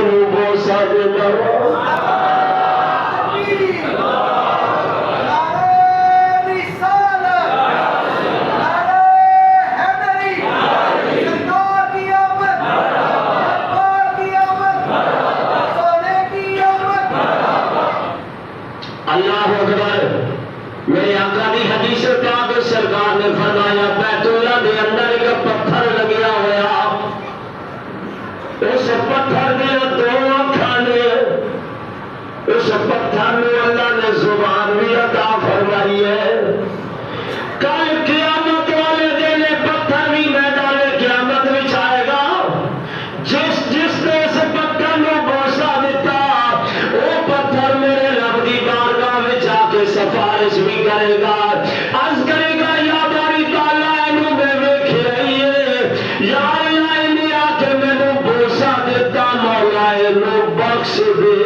نو بوسا دینا اللہ اکبر میرے آقا دی حدیث پاک سرکار نے فرمایا بیت اللہ دے اندر ایک پتھر لگیا ہوا اس پتھر دے دو اکھاں نے اس پتھر میں اللہ نے زبان بھی عطا فرمائی ہے کل قیامت والے دن پتھر بھی میدان قیامت وچ آئے گا جس نے اس پتھر نو بوسا دیتا وہ پتھر میرے رب دی بارگاہ وچ آ کے سفارش بھی کرے گا عرض کرے گا یا باری تعالیٰ اینو میں ویکھیا یا اللہ نے آ کے مینوں بوسا دیتا مولا اینو بخش دے